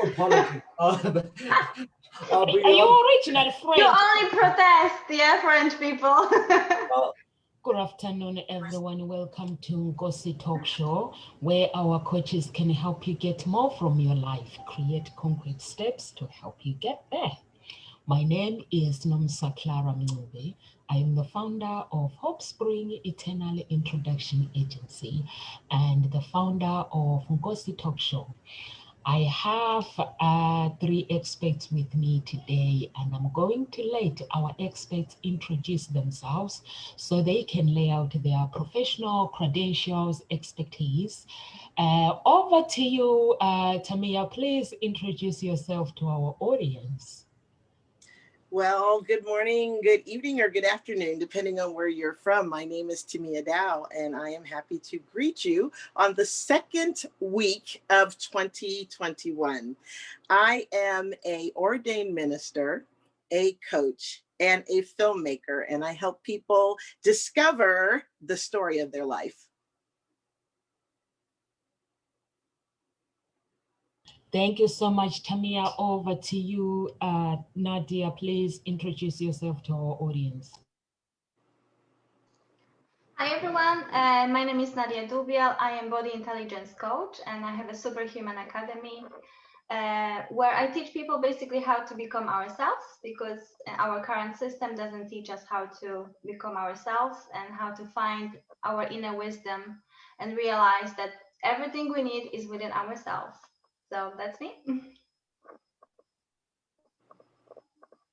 apologies. Are you original French? You only protest, yeah, French people. Good afternoon, everyone. Welcome to Ngosi Talk Show, where our coaches can help you get more from your life, create concrete steps to help you get there. My name is Nomsa Clara Mngube. I am the founder of Hope Spring Eternal Introduction Agency and the founder of Ngosi Talk Show. I have 3 experts with me today, and I'm going to let our experts introduce themselves so they can lay out their professional credentials, expertise. Over to you, Tamia. Please introduce yourself to our audience. Well, good morning, good evening, or good afternoon, depending on where you're from. My name is Tamia Dow, and I am happy to greet you on the second week of 2021. I am an ordained minister, a coach, and a filmmaker, and I help people discover the story of their life. Thank you so much, Tamia. Over to you, Nadia. Please introduce yourself to our audience. Hi everyone, my name is Nadia Dubiel. I am body intelligence coach and I have a Superhuman Academy where I teach people basically how to become ourselves, because our current system doesn't teach us how to become ourselves and how to find our inner wisdom and realize that everything we need is within ourselves. So that's me.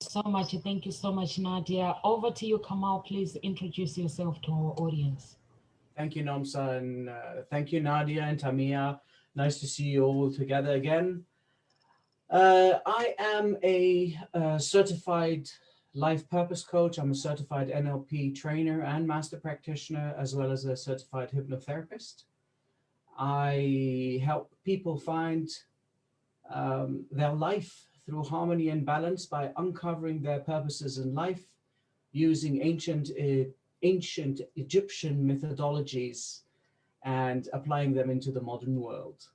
So much. Thank you so much, Nadia. Over to you, Kamal. Please introduce yourself to our audience. Thank you, Nomsa, and thank you, Nadia and Tamia. Nice to see you all together again. I am a certified life purpose coach. I'm a certified NLP trainer and master practitioner, as well as a certified hypnotherapist. I help people find their life through harmony and balance by uncovering their purposes in life using ancient Egyptian methodologies and applying them into the modern world.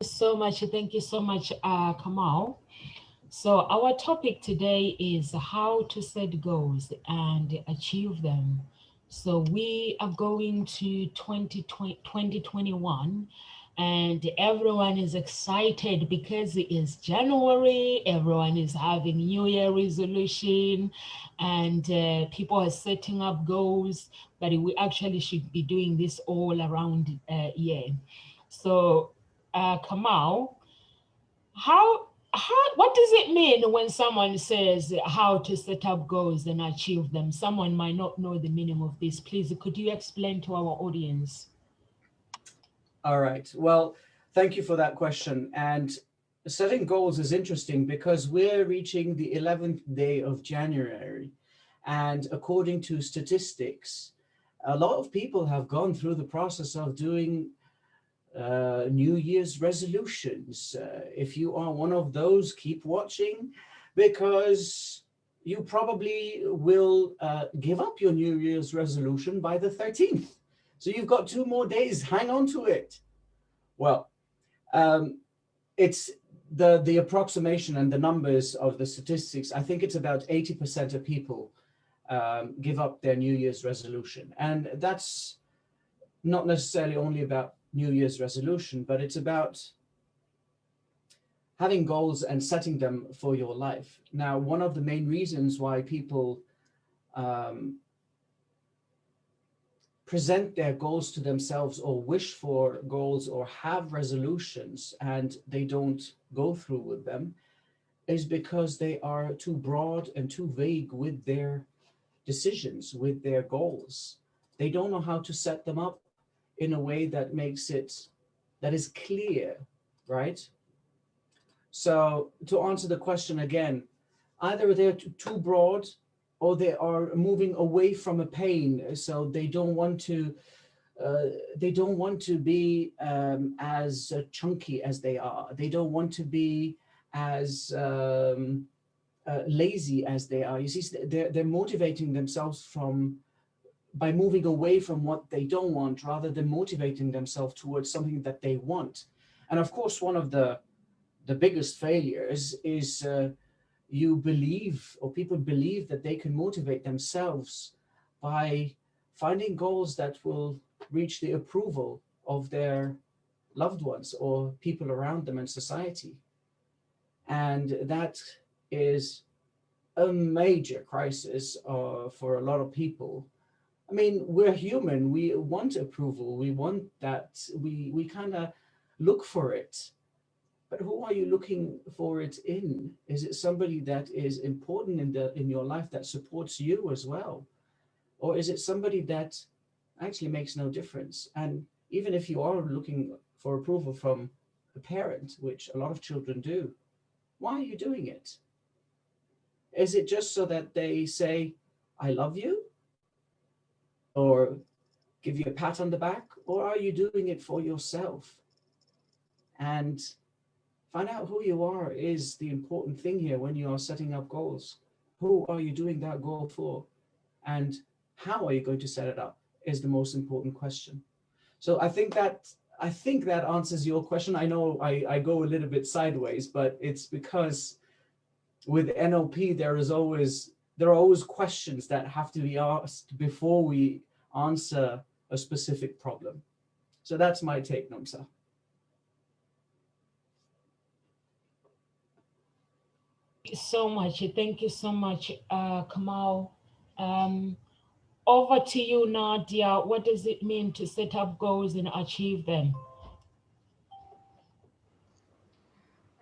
So much. Thank you so much, Kamal. So our topic today is how to set goals and achieve them. So we are going to 2021 and everyone is excited because it is January. Everyone is having New Year resolution and people are setting up goals, but we actually should be doing this all around year. So Kamal, what does it mean when someone says how to set up goals and achieve them? Someone might not know the meaning of this. Please, could you explain to our audience? All right. Well, thank you for that question. And setting goals is interesting because we're reaching the 11th day of January. And according to statistics, a lot of people have gone through the process of doing New Year's resolutions. If you are one of those, keep watching because you probably will give up your New Year's resolution by the 13th. So you've got 2 more days, hang on to it. Well, it's the approximation and the numbers of the statistics. I think it's about 80% of people give up their New Year's resolution. And that's not necessarily only about New Year's resolution, but it's about having goals and setting them for your life. Now, one of the main reasons why people present their goals to themselves or wish for goals or have resolutions and they don't go through with them is because they are too broad and too vague with their decisions, with their goals. They don't know how to set them up in a way that makes it, that is clear, right? So to answer the question again, either they're too broad or they are moving away from a pain. So they don't want to be as chunky as they are. They don't want to be as lazy as they are. You see, they're motivating themselves from by moving away from what they don't want rather than motivating themselves towards something that they want. And of course, one of the biggest failures is you believe, or people believe, that they can motivate themselves by finding goals that will reach the approval of their loved ones or people around them in society. And that is a major crisis for a lot of people. I mean, we're human. We want approval. We want that. We kind of look for it. But who are you looking for it in? Is it somebody that is important in your life that supports you as well? Or is it somebody that actually makes no difference? And even if you are looking for approval from a parent, which a lot of children do, why are you doing it? Is it just so that they say, I love you? Or give you a pat on the back? Or are you doing it for yourself? And find out who you are is the important thing here when you are setting up goals. Who are you doing that goal for? And how are you going to set it up is the most important question. So I think that answers your question. I know I go a little bit sideways, but it's because with NLP, there are always questions that have to be asked before we answer a specific problem. So that's my take, Nomsa. So much. Thank you so much, Kamal. Over to you, Nadia. What does it mean to set up goals and achieve them?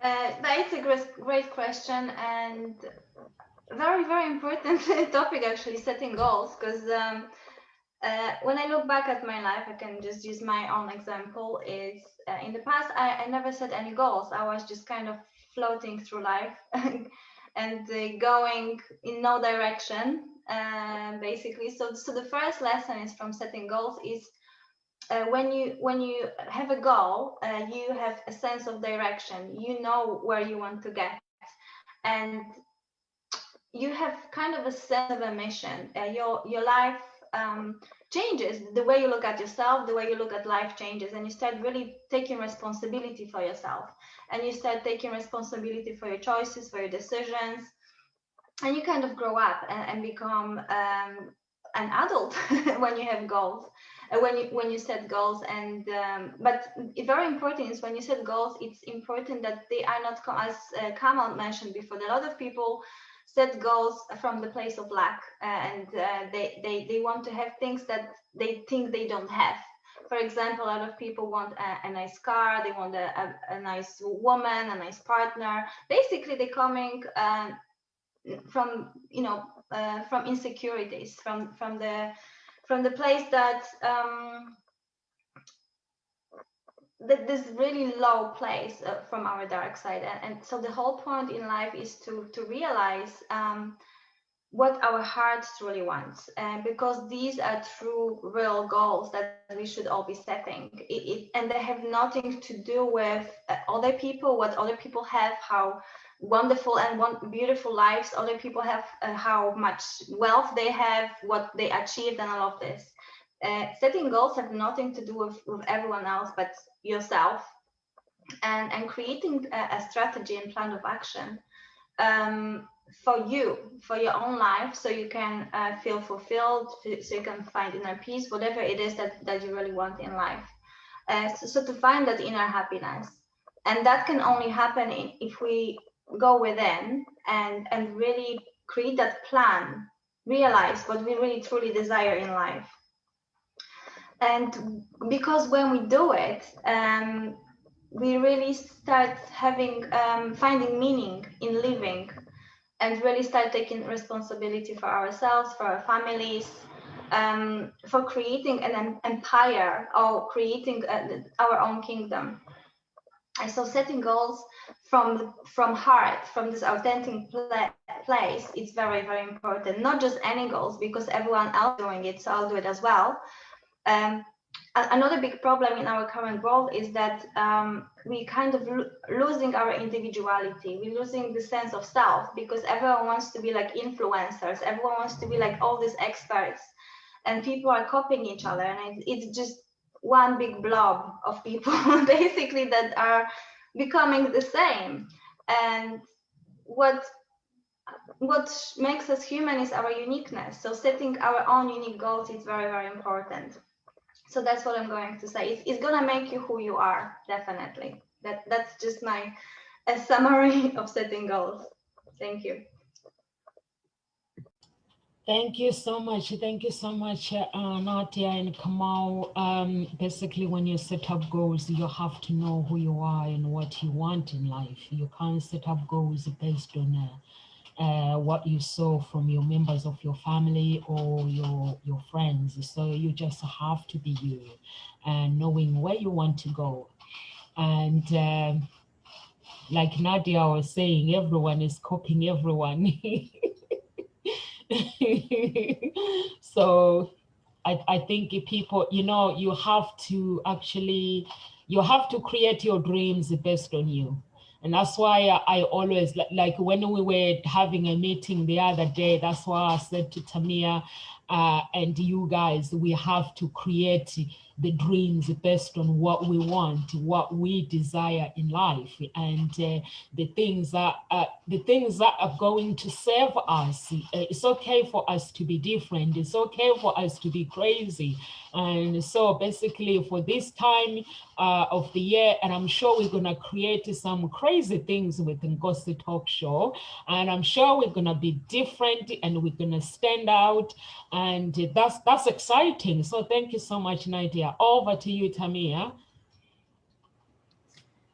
That's a great question, and very, very important topic, actually, setting goals. Because when I look back at my life, I can just use my own example. Is in the past, I never set any goals. I was just kind of floating through life and going in no direction, basically. So the first lesson is from setting goals is when you have a goal, you have a sense of direction. You know where you want to get, and you have kind of a sense of a mission. Your life changes. The way you look at yourself, the way you look at life changes, and you start really taking responsibility for yourself, and you start taking responsibility for your choices, for your decisions, and you kind of grow up and become an adult when you have goals, when you set goals. And but very important is when you set goals, it's important that they are not, as Kamal mentioned before, that a lot of people set goals from the place of lack, and they want to have things that they think they don't have. For example, a lot of people want a nice car, they want a nice woman, a nice partner. Basically, they're coming from from insecurities, from the place that this really low place from our dark side. And so the whole point in life is to realize what our hearts truly want, because these are true, real goals that we should all be setting. And they have nothing to do with other people, what other people have, how wonderful and beautiful lives other people have, how much wealth they have, what they achieved, and all of this. Setting goals have nothing to do with everyone else but yourself, and creating a strategy and plan of action for you, for your own life, so you can feel fulfilled, so you can find inner peace, whatever it is that you really want in life. So to find that inner happiness. And that can only happen if we go within and really create that plan, realize what we really truly desire in life. And because when we do it, we really start having finding meaning in living, and really start taking responsibility for ourselves, for our families, for creating an empire, or creating our own kingdom. And so setting goals from heart, from this authentic place, it's very, very important. Not just any goals, because everyone else is doing it, so I'll do it as well. Another big problem in our current world is that we kind of losing our individuality. We're losing the sense of self, because everyone wants to be like influencers. Everyone wants to be like all these experts. and people are copying each other, and it's just one big blob of people basically that are becoming the same. And what makes us human is our uniqueness. So setting our own unique goals is very, very important. So that's what I'm going to say. It's going to make you who you are, definitely. That's just my summary of setting goals. Thank you. Thank you so much. Thank you so much, Nadia and Kamal. Basically, when you set up goals, you have to know who you are and what you want in life. You can't set up goals based on what you saw from your members of your family or your friends. So you just have to be you and knowing where you want to go. And like Nadia was saying, everyone is copying everyone. So I think if people, you have to create your dreams based on you. And that's why I always, like when we were having a meeting the other day, that's why I said to Tamia and you guys, we have to create the dreams based on what we want, what we desire in life, and the things that are going to serve us. It's okay for us to be different. It's okay for us to be crazy. And so basically for this time of the year, and I'm sure we're going to create some crazy things with Ngozi Talk Show, and I'm sure we're going to be different and we're going to stand out, and that's exciting. So thank you so much, Nadia. Over to you, Tamia.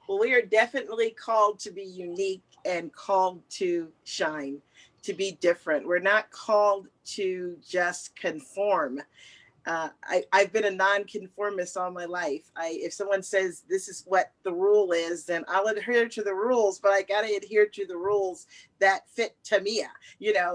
Well, we are definitely called to be unique and called to shine, to be different. We're not called to just conform. I've been a non-conformist all my life. If someone says this is what the rule is, then I'll adhere to the rules, but I got to adhere to the rules that fit Tamia,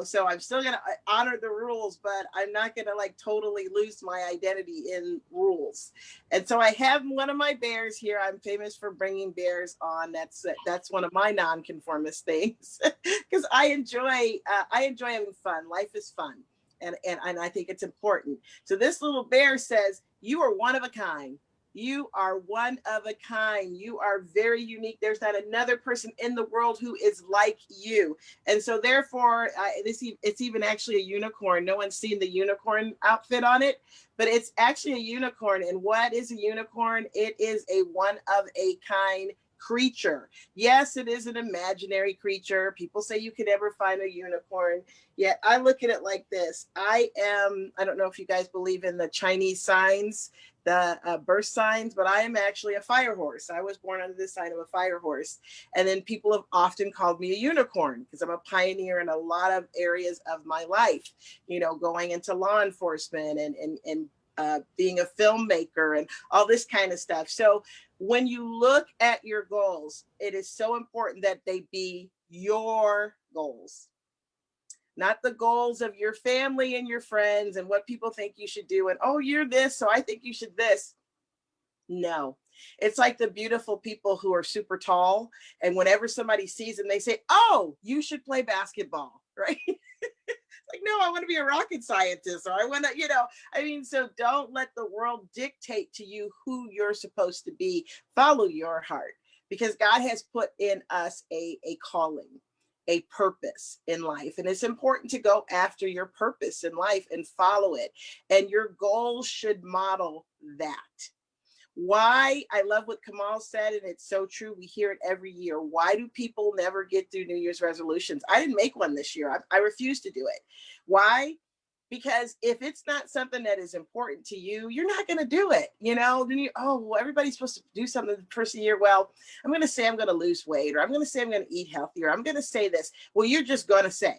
so I'm still going to honor the rules, but I'm not going to like totally lose my identity in rules. And so I have one of my bears here. I'm famous for bringing bears on. That's one of my non-conformist things because I enjoy having fun. Life is fun. And I think it's important. So this little bear says, you are one of a kind. You are one of a kind. You are very unique. There's not another person in the world who is like you. And so therefore, it's even actually a unicorn. No one's seen the unicorn outfit on it, but it's actually a unicorn. And what is a unicorn? It is a one of a kind creature. Yes, it is an imaginary creature. People say you could never find a unicorn. Yet I look at it like this. I don't know if you guys believe in the Chinese signs, the birth signs, but I am actually a fire horse. I was born under the sign of a fire horse. And then people have often called me a unicorn because I'm a pioneer in a lot of areas of my life, going into law enforcement and being a filmmaker and all this kind of stuff. So when you look at your goals, it is so important that they be your goals, not the goals of your family and your friends and what people think you should do. And, oh, you're this, so I think you should this. No, it's like the beautiful people who are super tall. And whenever somebody sees them, they say, oh, you should play basketball, right? Like, no, I want to be a rocket scientist, or I want to, so don't let the world dictate to you who you're supposed to be. Follow your heart, because God has put in us a calling, a purpose in life. And it's important to go after your purpose in life and follow it. And your goals should model that. Why? I love what Kamal said, and it's so true. We hear it every year. Why do people never get through New Year's resolutions? I didn't make one this year. I refuse to do it. Why? Because if it's not something that is important to you, you're not going to do it. Then everybody's supposed to do something the first year. Well, I'm going to say I'm going to lose weight, or I'm going to say I'm going to eat healthier. I'm going to say this. Well, you're just going to say.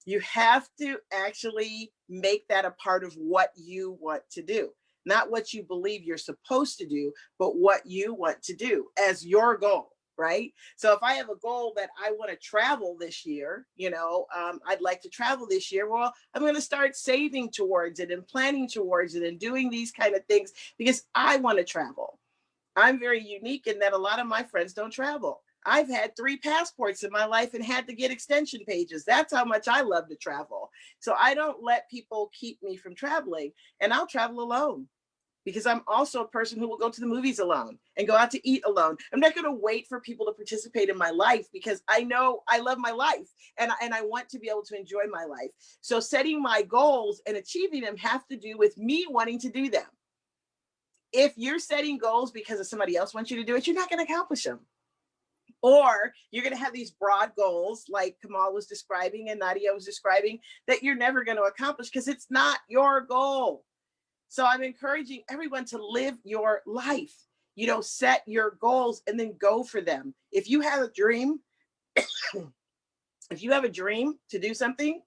You have to actually make that a part of what you want to do. Not what you believe you're supposed to do, but what you want to do as your goal, right? So if I have a goal that I want to travel this year, I'd like to travel this year. Well, I'm going to start saving towards it and planning towards it and doing these kind of things because I want to travel. I'm very unique in that a lot of my friends don't travel. I've had 3 passports in my life and had to get extension pages. That's how much I love to travel. So I don't let people keep me from traveling, and I'll travel alone because I'm also a person who will go to the movies alone and go out to eat alone. I'm not going to wait for people to participate in my life because I know I love my life and I want to be able to enjoy my life. So setting my goals and achieving them have to do with me wanting to do them. If you're setting goals because somebody else wants you to do it, you're not going to accomplish them. Or you're going to have these broad goals like Kamal was describing and Nadia was describing that you're never going to accomplish because it's not your goal. So I'm encouraging everyone to live your life, set your goals and then go for them. If you have a dream, to do something,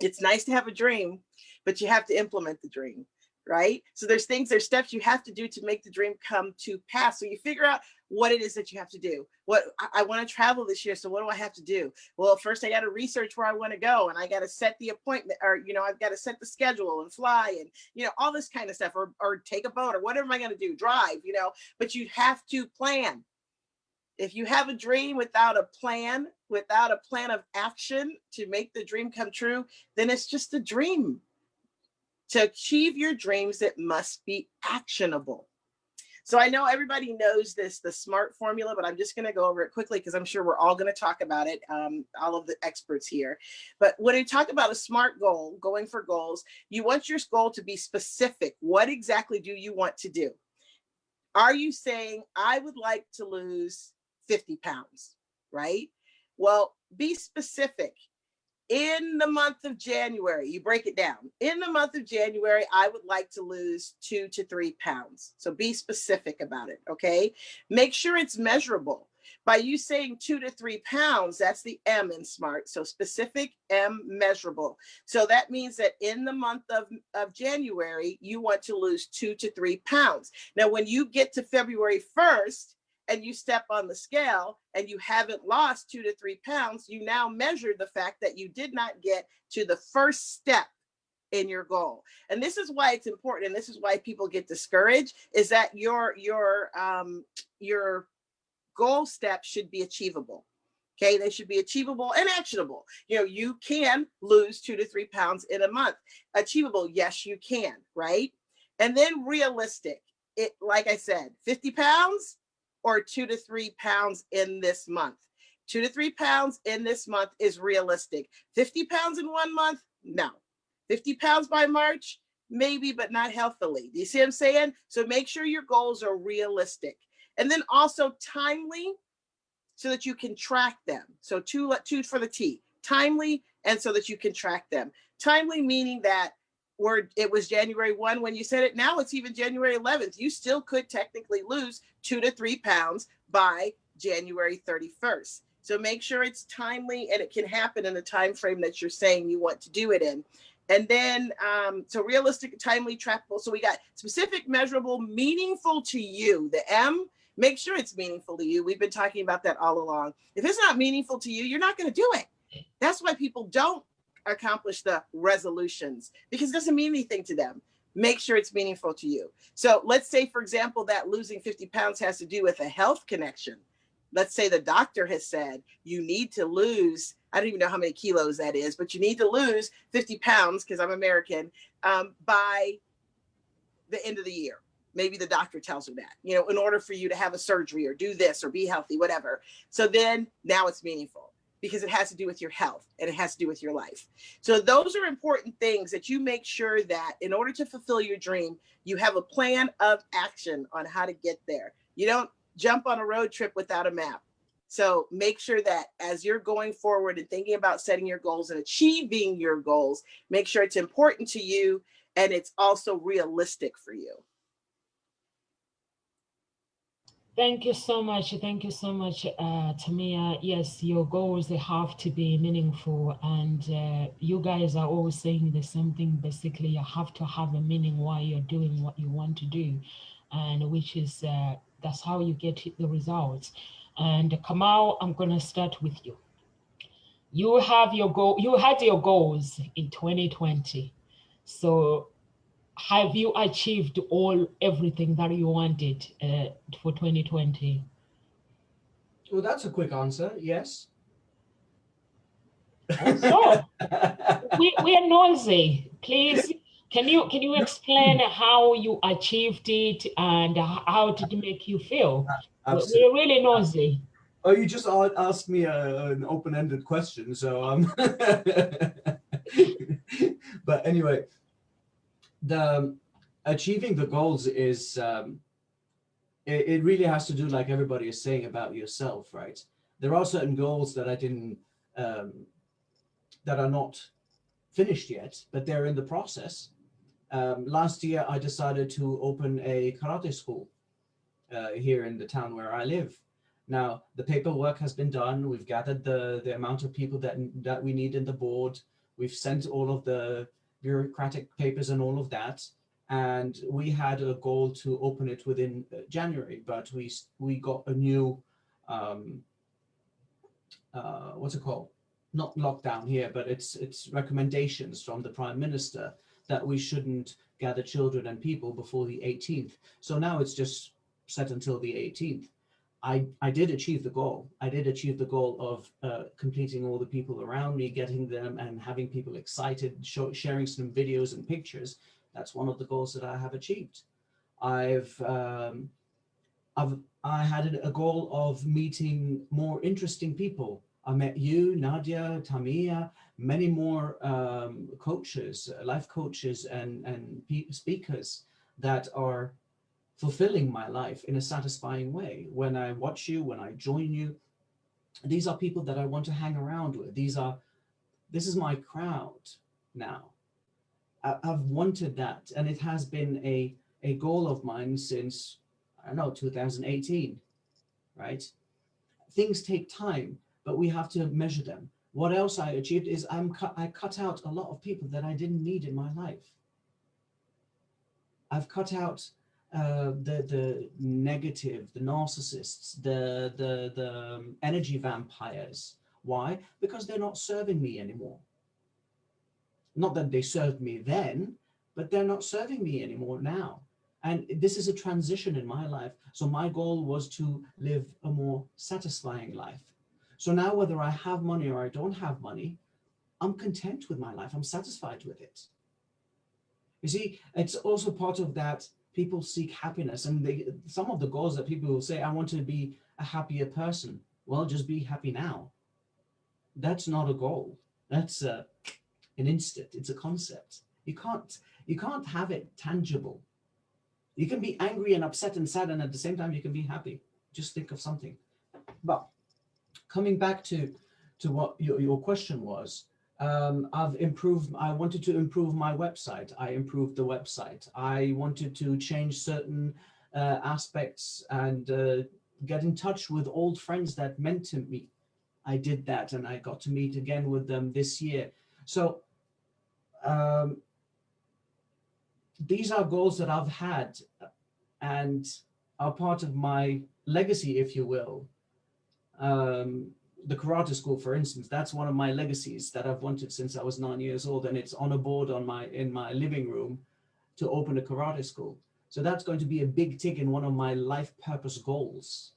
it's nice to have a dream, but you have to implement the dream, right? So there's steps you have to do to make the dream come to pass. So you figure out what it is that you have to do. What I want to travel this year. So what do I have to do? Well, first I got to research where I want to go, and I got to set the appointment, or, I've got to set the schedule and fly and, all this kind of stuff, or take a boat or whatever am I going to do, drive, but you have to plan. If you have a dream without a plan of action to make the dream come true, then it's just a dream. To achieve your dreams, it must be actionable. So I know everybody knows the SMART formula, but I'm just going to go over it quickly because I'm sure we're all going to talk about it, all of the experts here. But when you talk about a SMART goal, going for goals, you want your goal to be specific. What exactly do you want to do? Are you saying, I would like to lose 50 pounds, right? Well, be specific. In the month of January, you break it down. In the month of January, I would like to lose 2 to 3 pounds. So be specific about it, okay? Make sure it's measurable. By you saying 2 to 3 pounds, that's the M in SMART. So specific, M, measurable. So that means that in the month of January, you want to lose 2 to 3 pounds. Now, when you get to February 1st, and you step on the scale and you haven't lost 2 to 3 pounds, you now measure the fact that you did not get to the first step in your goal. And this is why it's important, and this is why people get discouraged, is that your goal steps should be achievable. Okay, they should be achievable and actionable. You can lose 2 to 3 pounds in a month. Achievable, yes, you can, right? And then realistic. It, like I said, 50 pounds or 2 to 3 pounds in this month. 2 to 3 pounds in this month is realistic. 50 pounds in 1 month? No. 50 pounds by March? Maybe, but not healthily. Do you see what I'm saying? So make sure your goals are realistic. And then also timely so that you can track them. So two for the T, timely, and so that you can track them. Timely meaning that it was January 1 when you said it. Now it's even January 11th. You still could technically lose 2 to 3 pounds by January 31st. So make sure it's timely and it can happen in the time frame that you're saying you want to do it in. And then, so realistic, timely, trackable. So we got specific, measurable, meaningful to you. The M, make sure it's meaningful to you. We've been talking about that all along. If it's not meaningful to you, you're not going to do it. That's why people don't accomplish the resolutions, because it doesn't mean anything to them. Make sure it's meaningful to you. So let's say, for example, that losing 50 pounds has to do with a health connection. Let's say the doctor has said you need to lose, I don't even know how many kilos that is, but you need to lose 50 pounds, because I'm American, by the end of the year. Maybe the doctor tells her that, in order for you to have a surgery or do this or be healthy, whatever. So then now it's meaningful, because it has to do with your health and it has to do with your life. So those are important things that you make sure that in order to fulfill your dream, you have a plan of action on how to get there. You don't jump on a road trip without a map. So make sure that as you're going forward and thinking about setting your goals and achieving your goals, make sure it's important to you and it's also realistic for you. Thank you so much. Thank you so much, Tamia. Yes, your goals, they have to be meaningful. And you guys are always saying the same thing. Basically, you have to have a meaning why you're doing what you want to do. And which is, that's how you get the results. And Kamal, I'm going to start with you. You have your goal. You had your goals in 2020. So have you achieved everything that you wanted for 2020? Well, that's a quick answer. Yes. So we are nosy. Please, can you explain how you achieved it and how did it make you feel? Absolutely. We're really nosy. Oh, you just asked me an open-ended question, so but anyway, the achieving the goals is it really has to do, like everybody is saying, about yourself, right? There are certain goals that I didn't that are not finished yet, but they're in the process. Last year, I decided to open a karate school here in the town where I live. Now, the paperwork has been done. We've gathered the amount of people that we need in the board. We've sent all of the bureaucratic papers and all of that. And we had a goal to open it within January, but we got a new, what's it called? Not lockdown here, but it's recommendations from the Prime Minister that we shouldn't gather children and people before the 18th. So now it's just set until the 18th. I did achieve the goal. I did achieve the goal of completing all the people around me, getting them and having people excited, sharing some videos and pictures. That's one of the goals that I have achieved. I had a goal of meeting more interesting people. I met you, Nadia, Tamia, many more coaches, life coaches and speakers that are fulfilling my life in a satisfying way. When I watch you, when I join you, these are people that I want to hang around with. This is my crowd now. I've wanted that, and it has been a goal of mine since, I don't know, 2018, right? Things take time, but we have to measure them. What else I achieved is I cut out a lot of people that I didn't need in my life. I've cut out the negative, the narcissists, the energy vampires. Why? Because they're not serving me anymore. Not that they served me then, but they're not serving me anymore now. And this is a transition in my life. So my goal was to live a more satisfying life. So now whether I have money or I don't have money, I'm content with my life. I'm satisfied with it. You see, it's also part of that people seek happiness. And some of the goals that people will say, I want to be a happier person. Well, just be happy now. That's not a goal. That's an instant. It's a concept. You can't have it tangible. You can be angry and upset and sad, and at the same time, you can be happy. Just think of something. But coming back to what your question was, I've improved. I wanted to improve my website. I improved the website. I wanted to change certain aspects and get in touch with old friends that meant to me. I did that, and I got to meet again with them this year. So these are goals that I've had and are part of my legacy, if you will. The karate school, for instance, that's one of my legacies that I've wanted since I was 9 years old, and it's on a board in my living room to open a karate school. So that's going to be a big tick in one of my life purpose goals.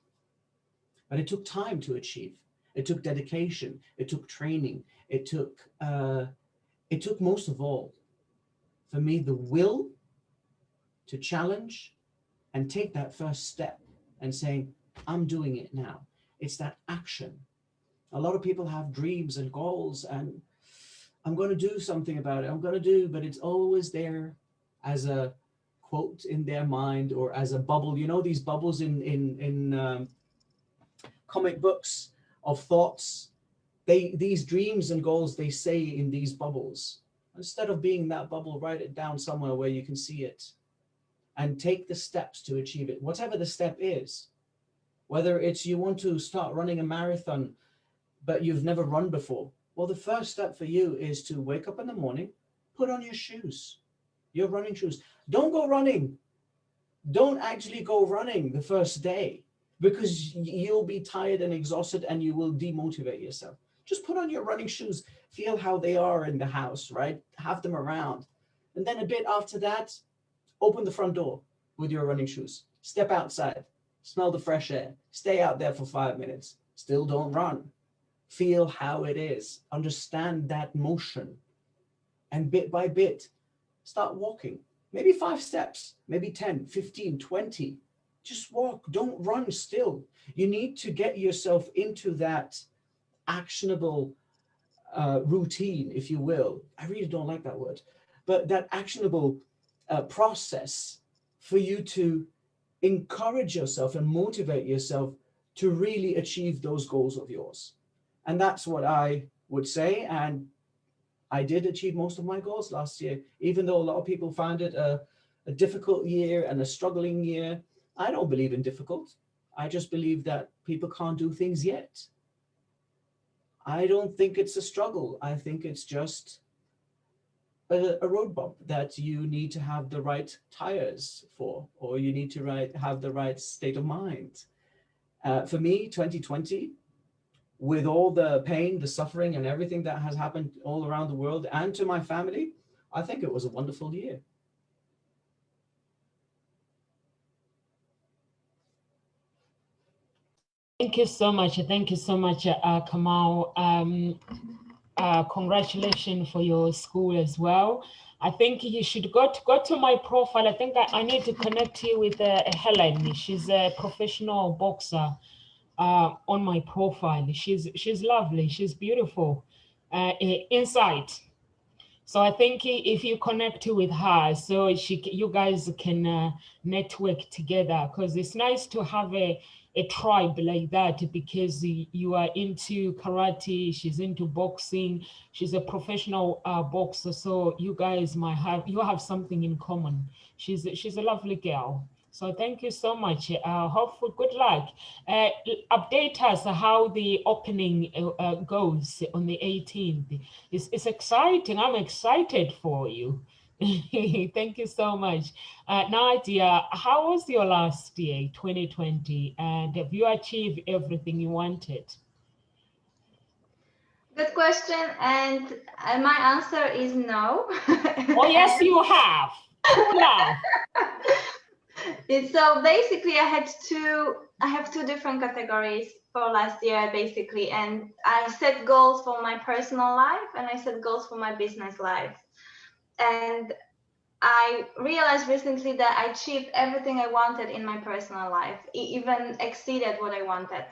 But it took time to achieve. It took dedication. It took training. It took most of all, for me, the will to challenge and take that first step and saying, I'm doing it now. It's that action. A lot of people have dreams and goals and I'm going to do something about it. I'm going to do, but it's always there as a quote in their mind or as a bubble. You know, these bubbles in comic books of thoughts. These dreams and goals, they say in these bubbles. Instead of being that bubble, write it down somewhere where you can see it and take the steps to achieve it. Whatever the step is, whether it's you want to start running a marathon, but you've never run before. Well, the first step for you is to wake up in the morning, put on your shoes, your running shoes. Don't go running. Don't actually go running the first day because you'll be tired and exhausted and you will demotivate yourself. Just put on your running shoes, feel how they are in the house, right? Have them around. And then a bit after that, open the front door with your running shoes. Step outside, smell the fresh air, stay out there for 5 minutes. Still don't run. feel how it is, understand that motion, and bit by bit, start walking. Maybe 5 steps, maybe 10, 15, 20. Just walk, don't run still. You need to get yourself into that actionable routine, if you will. I really don't like that word, but that actionable process for you to encourage yourself and motivate yourself to really achieve those goals of yours. And that's what I would say. And I did achieve most of my goals last year, even though a lot of people found it a difficult year and a struggling year. I don't believe in difficult. I just believe that people can't do things yet. I don't think it's a struggle. I think it's just a road bump that you need to have the right tires for, or you need to have the right state of mind. For me, 2020, with all the pain, the suffering, and everything that has happened all around the world and to my family, I think it was a wonderful year. Thank you so much. Thank you so much, Kamal. Congratulations for your school as well. I think you should go to my profile. I think I need to connect you with Helen. She's a professional boxer on my profile. She's lovely. She's beautiful inside. So I think if you connect with her, so you guys can network together, because it's nice to have a tribe like that, because you are into karate, she's into boxing, she's a professional boxer. So you guys might have something in common. She's a lovely girl. So thank you so much. Hopefully, good luck. Update us how the opening goes on the 18th. It's exciting. I'm excited for you. Thank you so much. Nadia, how was your last year, 2020? And have you achieved everything you wanted? Good question. And my answer is no. Oh, yes, you have. Now. So basically I have two different categories for last year, basically, and I set goals for my personal life and I set goals for my business life. And I realized recently that I achieved everything I wanted in my personal life, even exceeded what I wanted.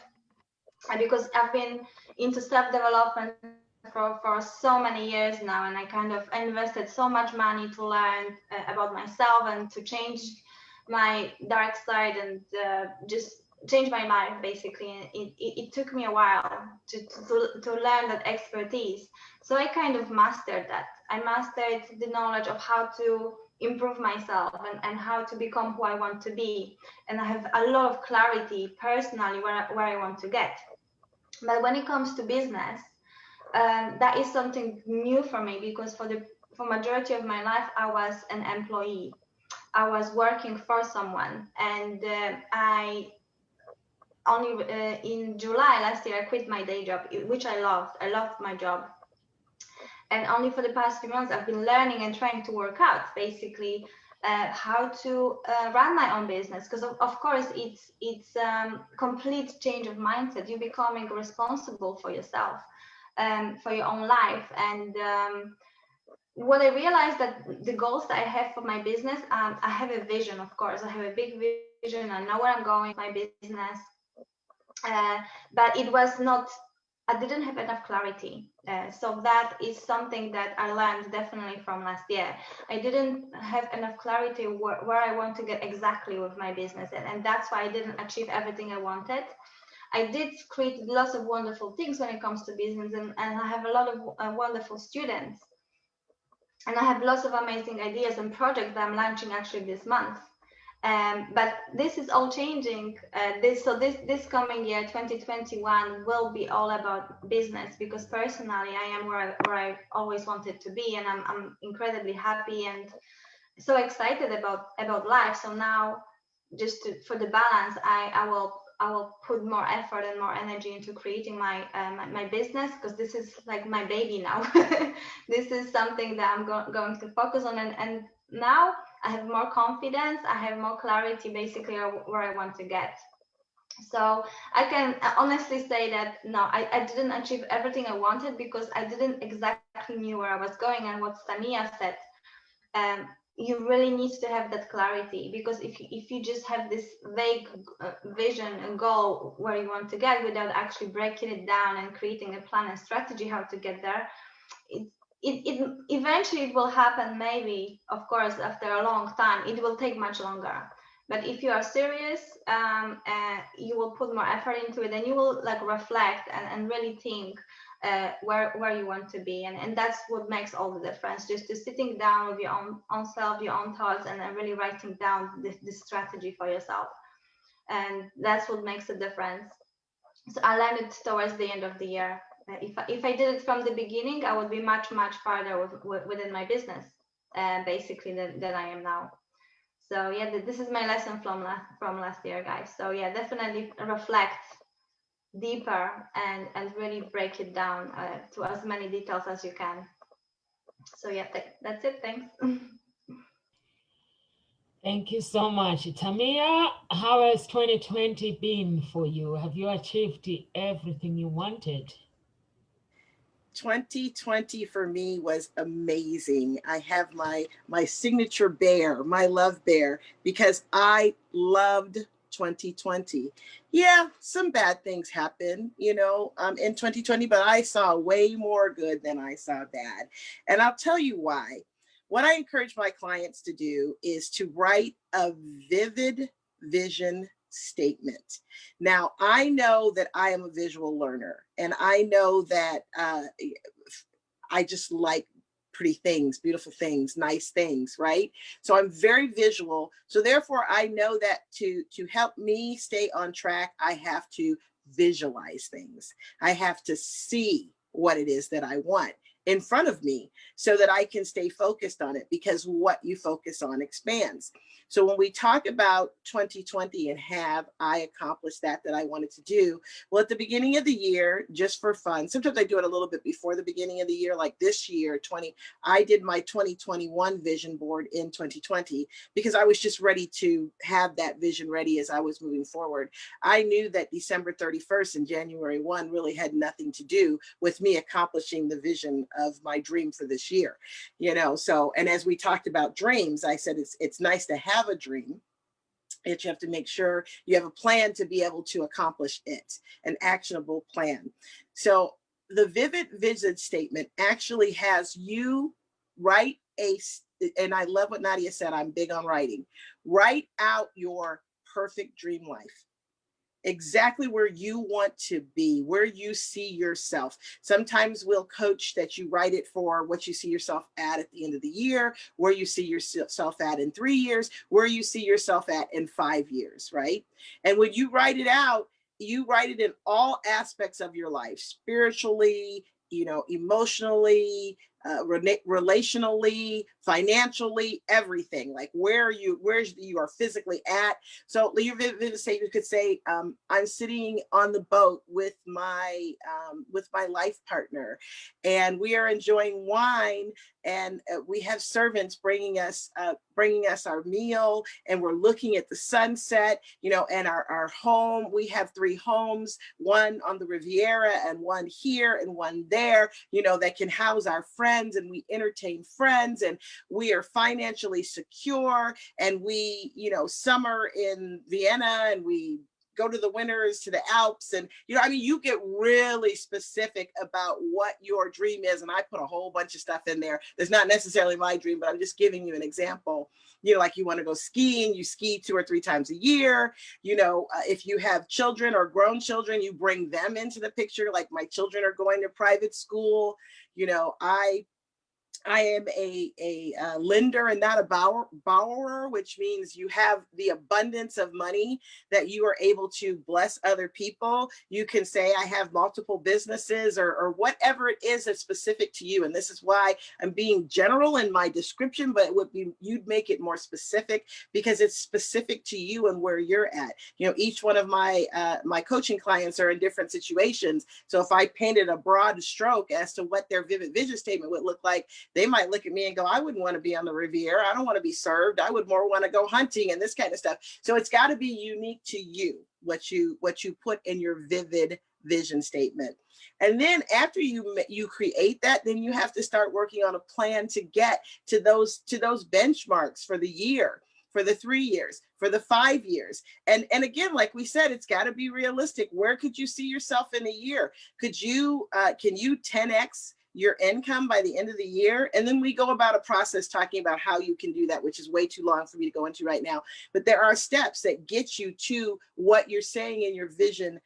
Because I've been into self-development for so many years now, and I invested so much money to learn about myself and to change my dark side and just change my life, basically. It took me a while to learn that expertise. So I kind of mastered that. I mastered the knowledge of how to improve myself and how to become who I want to be. And I have a lot of clarity personally where I want to get. But when it comes to business, that is something new for me, because for majority of my life, I was an employee. I was working for someone, and I only in July last year I quit my day job, which I loved. I loved my job, and only for the past few months I've been learning and trying to work out basically how to run my own business, because of course it's complete change of mindset. You're becoming responsible for yourself, for your own life, and what I realized that the goals that I have for my business, I have a vision, of course. I have a big vision. I know where I'm going with my business, but it was not, I didn't have enough clarity. So that is something that I learned definitely from last year. I didn't have enough clarity where I want to get exactly with my business. And that's why I didn't achieve everything I wanted. I did create lots of wonderful things when it comes to business, and I have a lot of wonderful students. And I have lots of amazing ideas and projects that I'm launching actually this month. But this is all changing. This coming year, 2021, will be all about business, because personally, I am where I always wanted to be, and I'm incredibly happy and so excited about life. So now, just for the balance, I will put more effort and more energy into creating my my business, because this is like my baby now. This is something that I'm going to focus on, and now I have more confidence. I have more clarity, basically, where I want to get. So I can honestly say that no, I didn't achieve everything I wanted because I didn't exactly knew where I was going. And what Samia said, you really need to have that clarity, because if you just have this vague vision and goal where you want to get without actually breaking it down and creating a plan and strategy how to get there, it eventually it will happen, maybe, of course, after a long time. It will take much longer, but if you are serious, you will put more effort into it, and you will like reflect and really think where you want to be, and that's what makes all the difference, just to sitting down with your own self, your own thoughts, and then really writing down this strategy for yourself. And that's what makes a difference. So I learned it towards the end of the year. If I did it from the beginning, I would be much farther within my business, basically, than I am now. So yeah, this is my lesson from last year, guys. So yeah, definitely reflect deeper and really break it down to as many details as you can. So yeah, that's it. Thanks. Thank you so much. Tamia, how has 2020 been for you? Have you achieved everything you wanted? 2020 for me was amazing. I have my signature bear, my love bear, because I loved 2020. Yeah, some bad things happened, in 2020, but I saw way more good than I saw bad. And I'll tell you why. What I encourage my clients to do is to write a vivid vision statement. Now, I know that I am a visual learner, and I know that I just like pretty things, beautiful things, nice things, right? So I'm very visual. So therefore, I know that to help me stay on track, I have to visualize things. I have to see what it is that I want in front of me so that I can stay focused on it, because what you focus on expands. So when we talk about 2020 and have I accomplished that I wanted to do, well, at the beginning of the year, just for fun, sometimes I do it a little bit before the beginning of the year, like this year, I did my 2021 vision board in 2020 because I was just ready to have that vision ready as I was moving forward. I knew that December 31st and January 1 really had nothing to do with me accomplishing the vision of my dream for this year, so, and as we talked about dreams, I said it's nice to have a dream, that you have to make sure you have a plan to be able to accomplish it, an actionable plan. So the vivid vision statement actually has you write and I love what Nadia said, I'm big on writing, write out your perfect dream life. Exactly where you want to be, where you see yourself. Sometimes we'll coach that you write it for what you see yourself at the end of the year, where you see yourself at in 3 years, where you see yourself at in 5 years, right? And when you write it out, you write it in all aspects of your life, spiritually, emotionally, relationally, financially, everything, like where you are physically at. So you could say, I'm sitting on the boat with my life partner, and we are enjoying wine, and we have servants bringing us our meal, and we're looking at the sunset, and our home. We have 3 homes, one on the Riviera and one here and one there, that can house our friends, and we entertain friends, and we are financially secure, and we, summer in Vienna, and we go to the winters to the Alps, and you get really specific about what your dream is. And I put a whole bunch of stuff in there that's not necessarily my dream, but I'm just giving you an example. Like you want to go skiing, you ski 2 or 3 times a year. If you have children or grown children, you bring them into the picture. Like my children are going to private school. I am a lender and not a borrower, which means you have the abundance of money that you are able to bless other people. You can say, I have multiple businesses, or whatever it is that's specific to you. And this is why I'm being general in my description, but you'd make it more specific because it's specific to you and where you're at. Each one of my coaching clients are in different situations. So if I painted a broad stroke as to what their vivid vision statement would look like, They might look at me and go, I wouldn't want to be on the Riviera. I don't want to be served. I would more want to go hunting and this kind of stuff. So it's got to be unique to you, what you put in your vivid vision statement. And then after you create that, then you have to start working on a plan to get to those benchmarks for the year, for the 3 years, for the 5 years. And again, like we said, it's got to be realistic. Where could you see yourself in a year? Can you 10x your income by the end of the year? And then we go about a process talking about how you can do that, which is way too long for me to go into right now. But there are steps that get you to what you're saying in your vivid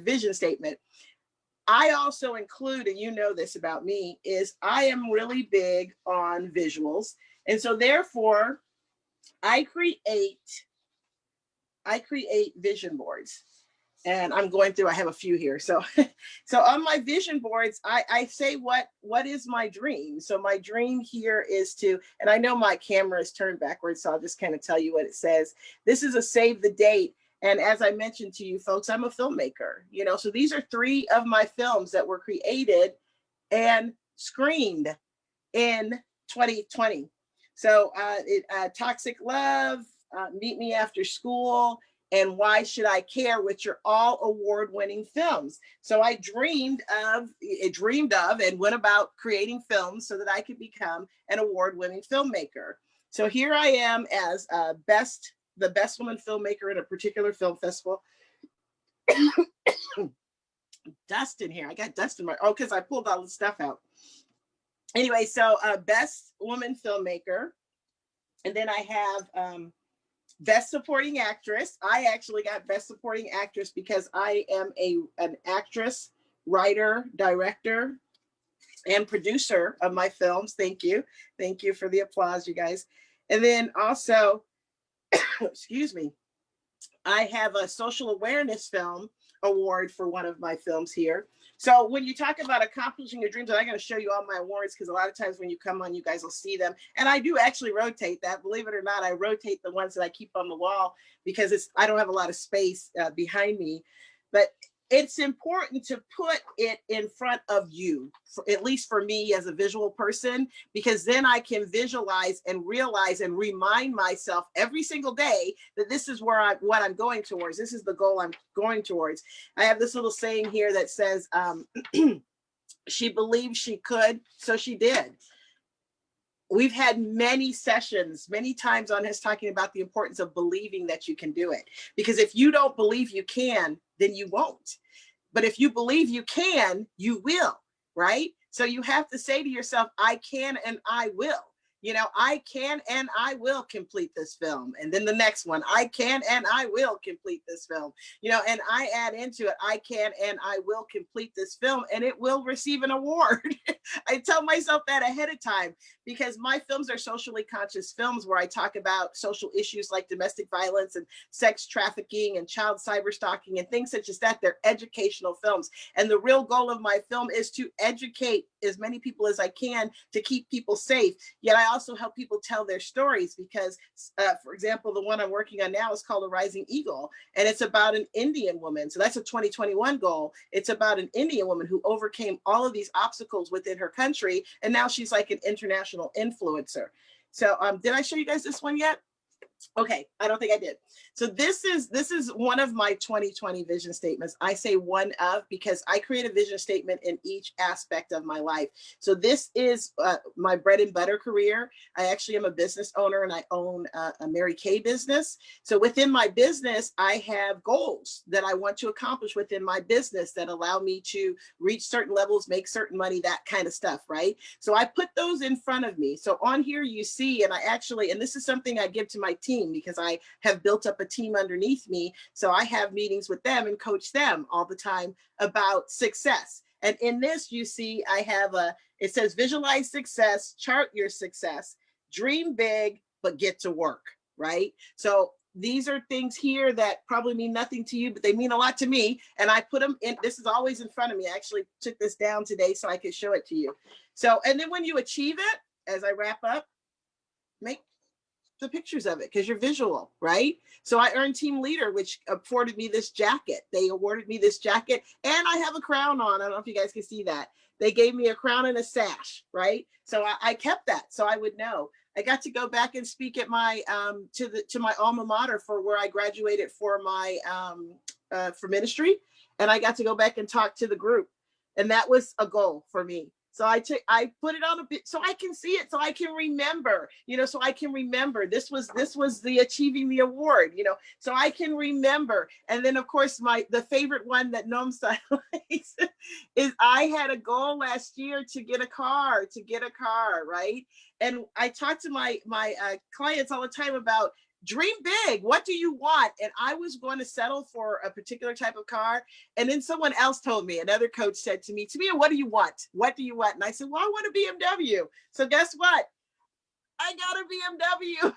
vision statement. I also include, and you know this about me, is I am really big on visuals. And so therefore I create vision boards. And I'm going through, I have a few here. So on my vision boards, I say what is my dream. So my dream here is to, and I know my camera is turned backwards, so I'll just kind of tell you what it says. This is a save the date. And as I mentioned to you folks, I'm a filmmaker, so these are 3 of my films that were created and screened in 2020. So Toxic Love, Meet Me After School, and Why Should I Care, which are all award-winning films. So I dreamed of and went about creating films so that I could become an award-winning filmmaker. So here I am as the best woman filmmaker in a particular film festival. Dust in here. I got dust in because I pulled all the stuff out. Anyway, so best woman filmmaker. And then I have best supporting actress. I actually got best supporting actress because I am an actress, writer, director, and producer of my films. Thank you. Thank you for the applause, you guys. And then also, excuse me, I have a social awareness film award for one of my films here. So when you talk about accomplishing your dreams, and I'm going to show you all my awards because a lot of times when you come on, you guys will see them. And I do actually rotate that. Believe it or not, I rotate the ones that I keep on the wall because I don't have a lot of space behind me. But it's important to put it in front of you, at least for me as a visual person, because then I can visualize and realize and remind myself every single day that this is what I'm going towards. This is the goal I'm going towards. I have this little saying here that says, she believed she could, so she did. We've had many sessions, many times on his talking about the importance of believing that you can do it. Because if you don't believe you can, then you won't. But if you believe you can, you will, right? So you have to say to yourself, I can and I will. I can and I will complete this film. And then the next one, I can and I will complete this film. And I add into it, I can and I will complete this film, and it will receive an award. I tell myself that ahead of time because my films are socially conscious films where I talk about social issues like domestic violence and sex trafficking and child cyber stalking and things such as that. They're educational films. And the real goal of my film is to educate as many people as I can to keep people safe. Yet I also help people tell their stories because, for example, the one I'm working on now is called A Rising Eagle, and it's about an Indian woman. So that's a 2021 goal. It's about an Indian woman who overcame all of these obstacles within her country, and now she's like an international influencer. So did I show you guys this one yet? Okay, I don't think I did. So this is one of my 2020 vision statements. I say one of because I create a vision statement in each aspect of my life. So this is my bread and butter career. I actually am a business owner and I own a Mary Kay business. So within my business, I have goals that I want to accomplish within my business that allow me to reach certain levels, make certain money, that kind of stuff, right? So I put those in front of me. So on here you see, and this is something I give to my team because I have built up a team underneath me. So I have meetings with them and coach them all the time about success. And in this, you see, I have it says visualize success, chart your success, dream big, but get to work, right? So these are things here that probably mean nothing to you, but they mean a lot to me. And I put them in, this is always in front of me. I actually took this down today so I could show it to you. So, and then when you achieve it, as I wrap up, make the pictures of it because you're visual, right? So I earned team leader, which afforded me this jacket. They awarded me this jacket and I have a crown on. I don't know if you guys can see that. They gave me a crown and a sash, right? So I kept that so I would know. I got to go back and speak at my to my alma mater for where I graduated for my for ministry, and I got to go back and talk to the group, and that was a goal for me. So I put it on a bit so I can see it, so I can remember, so I can remember this was the achieving the award, so I can remember. And then of course the favorite one that Nomsa likes is I had a goal last year to get a car, right? And I talk to my clients all the time about dream big. What do you want? And I was going to settle for a particular type of car. And then someone else told me, another coach said to me, Tamia, what do you want? What do you want? And I said, well, I want a BMW. So guess what? I got a BMW.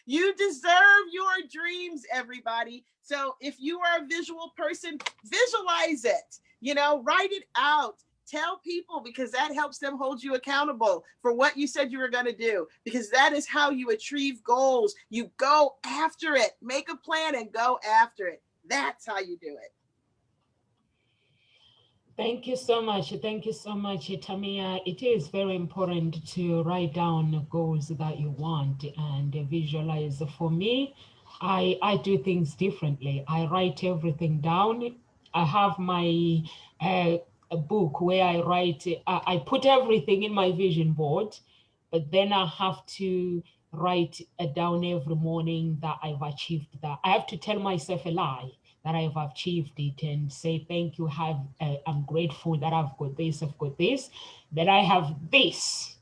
You deserve your dreams, everybody. So if you are a visual person, visualize it, write it out. Tell people, because that helps them hold you accountable for what you said you were going to do, because that is how you achieve goals. You go after it, make a plan and go after it. That's how you do it. Thank you so much. Thank you so much, Tamia. It is very important to write down goals that you want and visualize. For me, I do things differently. I write everything down. I have my a book where I write, I put everything in my vision board, but then I have to write down every morning that I've achieved that. I have to tell myself a lie that I've achieved it and say, thank you, I'm grateful that I've got this, that I have this.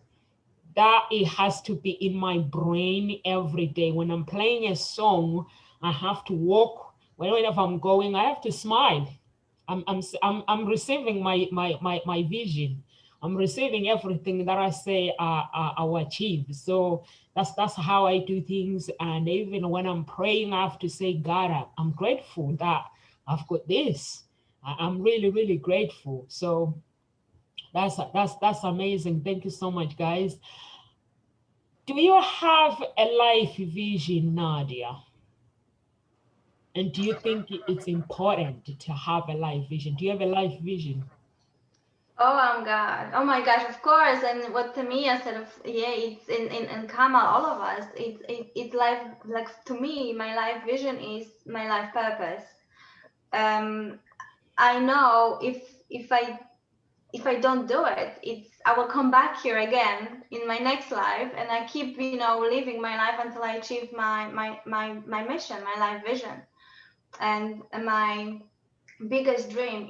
That it has to be in my brain every day. When I'm playing a song, I have to walk, wherever I'm going, I have to smile. I'm receiving my vision. I'm receiving everything that I say I will achieve. So that's how I do things. And even when I'm praying, I have to say, God, I'm grateful that I've got this. I'm really, really grateful. So that's amazing. Thank you so much, guys. Do you have a life vision, Nadia? And do you think it's important to have a life vision? Do you have a life vision? Oh my gosh, of course. And what Tamia said of, it's in Kamal, all of us, it's life, like to me, my life vision is my life purpose. I know if I don't do it, I will come back here again in my next life, and I keep living my life until I achieve my mission, my life vision. And my biggest dream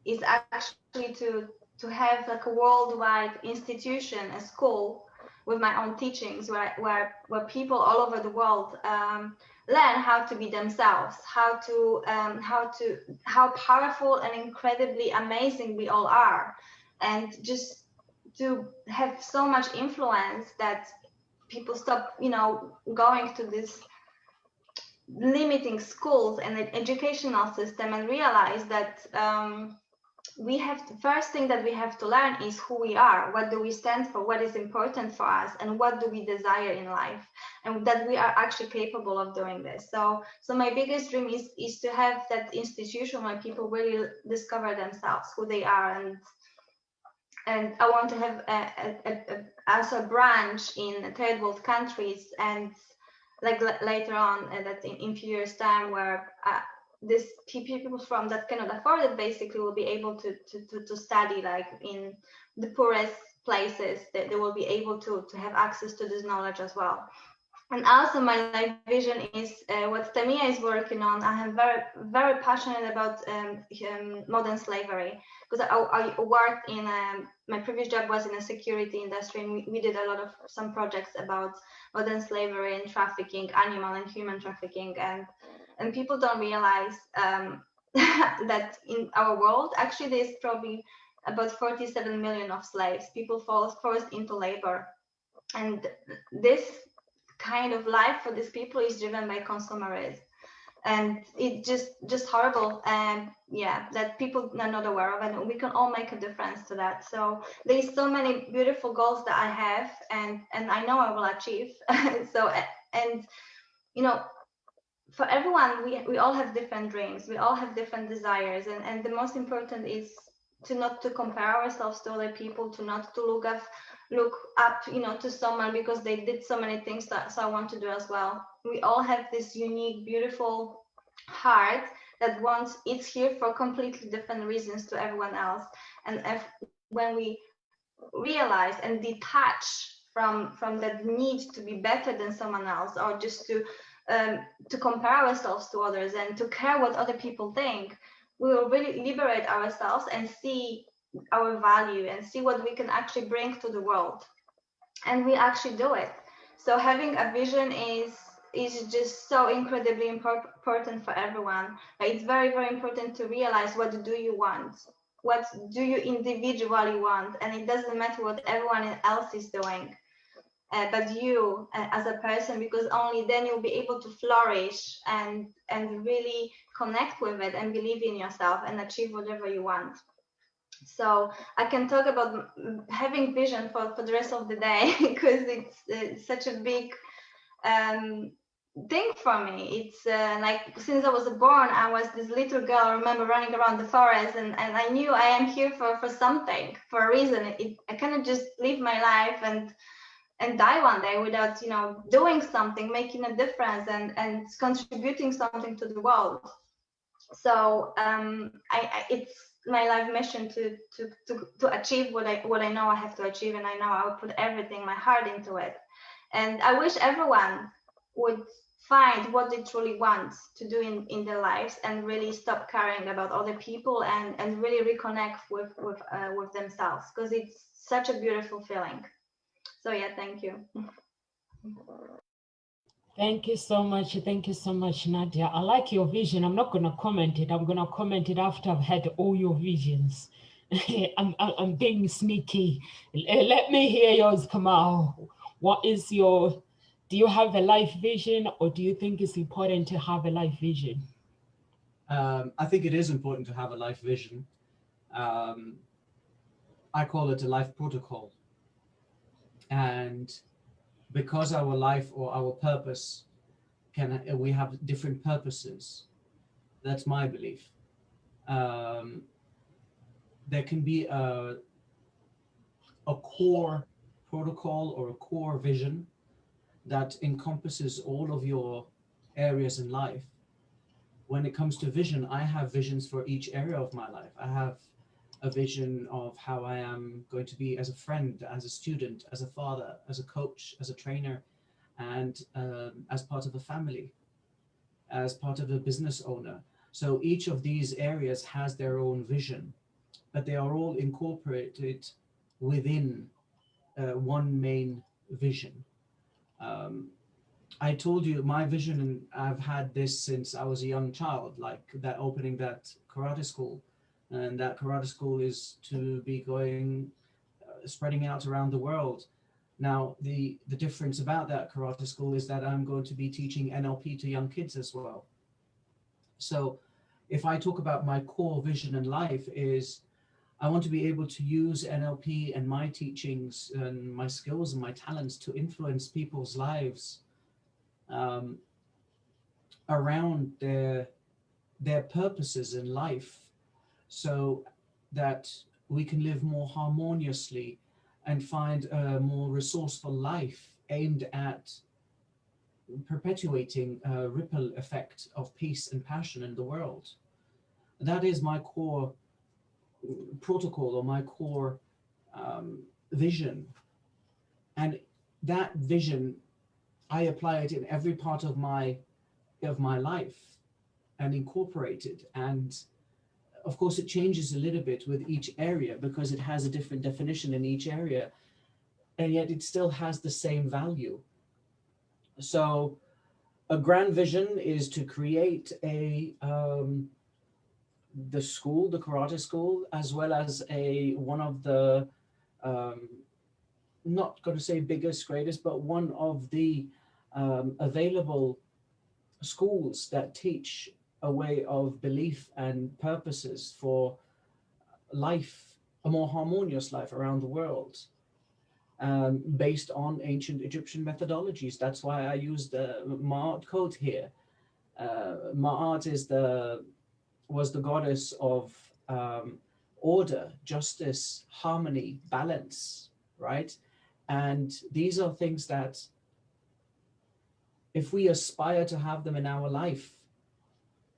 is actually to have like a worldwide institution, a school with my own teachings, where people all over the world learn how to be themselves, how powerful and incredibly amazing we all are, and just to have so much influence that people stop going to this limiting schools and the educational system, and realize that we have the first thing that we have to learn is who we are, what do we stand for, what is important for us, and what do we desire in life, and that we are actually capable of doing this. So my biggest dream is to have that institution where people really discover themselves, who they are, and I want to have as a branch in third world countries, and like later on that in few years time, where this people from that cannot afford it basically will be able to study like in the poorest places, that they will be able to have access to this knowledge as well. And also my life vision is what Tamia is working on. I am very, very passionate about modern slavery, because I worked in my previous job was in a security industry, and we did a lot of some projects about modern slavery and trafficking, animal and human trafficking, and people don't realize that in our world actually there's probably about 47 million of slaves, people forced into labor, and this kind of life for these people is driven by consumerism, and it just horrible, and that people are not aware of, and we can all make a difference to that. So there's so many beautiful goals that I have, and I know I will achieve. So, and for everyone, we all have different dreams, we all have different desires, and the most important is not to compare ourselves to other people, to not to look up, to someone because they did so many things that so I want to do as well. We all have this unique, beautiful heart that it's here for completely different reasons to everyone else. And when we realize and detach from that need to be better than someone else, or just to compare ourselves to others and to care what other people think, we will really liberate ourselves and see our value and see what we can actually bring to the world. And we actually do it. So having a vision is just so incredibly important for everyone. It's very, very important to realize, what do you want? What do you individually want? And it doesn't matter what everyone else is doing, but you as a person, because only then you'll be able to flourish and really connect with it and believe in yourself and achieve whatever you want. So I can talk about having vision for the rest of the day because it's such a big thing for me. It's like since I was born, I was this little girl. I remember running around the forest, and I knew I am here for something, for a reason. I cannot just live my life and die one day without doing something, making a difference, and contributing something to the world. So it's my life mission to achieve what I know I have to achieve, and I know I will put everything, my heart into it. And I wish everyone would find what they truly want to do in their lives and really stop caring about other people and really reconnect with themselves, because it's such a beautiful feeling. So yeah, thank you. Thank you so much. Thank you so much, Nadia. I like your vision. I'm not going to comment it. I'm going to comment it after I've had all your visions. I'm being sneaky. Let me hear yours, Kamal. What is do you have a life vision, or do you think it's important to have a life vision? I think it is important to have a life vision. I call it a life protocol. And because our life or our purpose we have different purposes. That's my belief. There can be a core protocol or a core vision that encompasses all of your areas in life. When it comes to vision, I have visions for each area of my life. I have a vision of how I am going to be as a friend, as a student, as a father, as a coach, as a trainer, and as part of a family, as part of a business owner. So each of these areas has their own vision, but they are all incorporated within one main vision. I told you my vision, and I've had this since I was a young child, like that opening that karate school. And that karate school is to be going, spreading out around the world. Now, the difference about that karate school is that I'm going to be teaching NLP to young kids as well. So if I talk about my core vision in life is I want to be able to use NLP and my teachings and my skills and my talents to influence people's lives around their purposes in life, so that we can live more harmoniously and find a more resourceful life aimed at perpetuating a ripple effect of peace and passion in the world. That is my core protocol or my core vision. And that vision, I apply it in every part of my life and incorporate it. And of course, it changes a little bit with each area because it has a different definition in each area, and yet it still has the same value. So a grand vision is to create the school, the karate school, as well as one of the, not going to say biggest, greatest, but one of the available schools that teach a way of belief and purposes for life, a more harmonious life around the world, based on ancient Egyptian methodologies. That's why I used the Ma'at code here. Ma'at was the goddess of order, justice, harmony, balance, right? And these are things that if we aspire to have them in our life,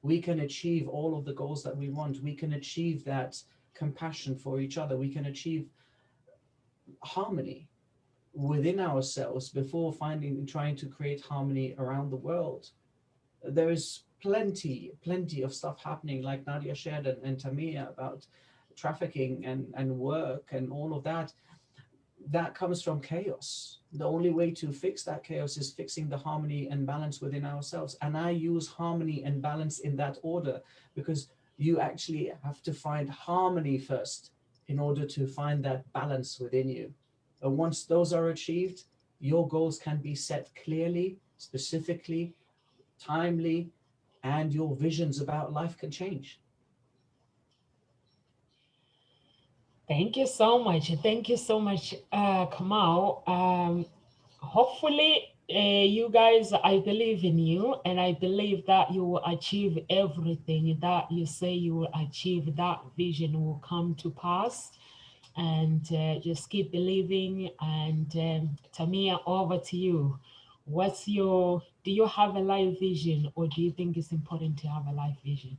we can achieve all of the goals that we want. We can achieve that compassion for each other. We can achieve harmony within ourselves before trying to create harmony around the world. There is plenty of stuff happening, like Nadia shared and Tamia, about trafficking and work and all of that. That comes from chaos. The only way to fix that chaos is fixing the harmony and balance within ourselves. And I use harmony and balance in that order, because you actually have to find harmony first in order to find that balance within you. And once those are achieved, your goals can be set clearly, specifically, timely, and your visions about life can change. Thank you so much. Thank you so much, Kamal. Hopefully, you guys, I believe in you, and I believe that you will achieve everything that you say you will achieve. That vision will come to pass, and just keep believing. And Tamia, over to you. Do you have a life vision, or do you think it's important to have a life vision?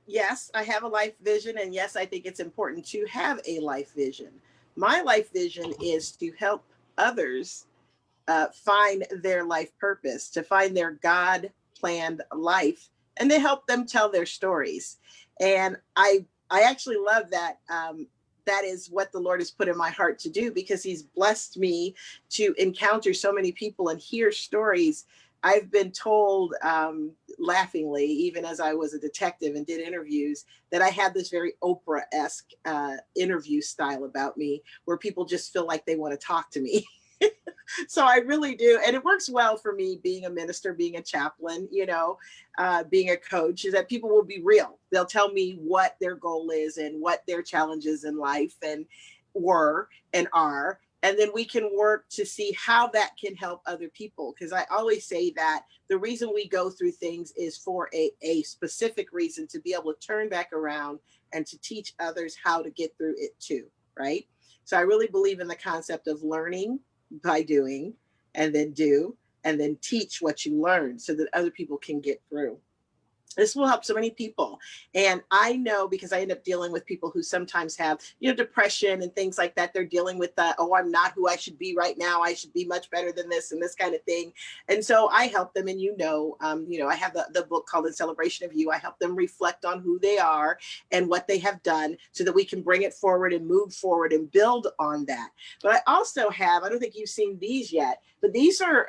Yes, I have a life vision, and yes, I think it's important to have a life vision. My life vision is to help others find their life purpose, to find their God-planned life, and to help them tell their stories. And I actually love that. That is what the Lord has put in my heart to do, because he's blessed me to encounter so many people and hear stories. I've been told laughingly, even as I was a detective and did interviews, that I had this very Oprah-esque interview style about me, where people just feel like they want to talk to me. So I really do. And it works well for me, being a minister, being a chaplain, being a coach, is that people will be real. They'll tell me what their goal is and what their challenges in life were and are. And then we can work to see how that can help other people. Because I always say that the reason we go through things is for a specific reason, to be able to turn back around and to teach others how to get through it too, right? So I really believe in the concept of learning by doing, and then do, and then teach what you learn so that other people can get through. This will help so many people. And I know, because I end up dealing with people who sometimes have, depression and things like that. They're dealing with that, oh, I'm not who I should be right now. I should be much better than this and this kind of thing. And so I help them. And I have the book called In Celebration of You. I help them reflect on who they are and what they have done, so that we can bring it forward and move forward and build on that. But I also have, I don't think you've seen these yet, but these are,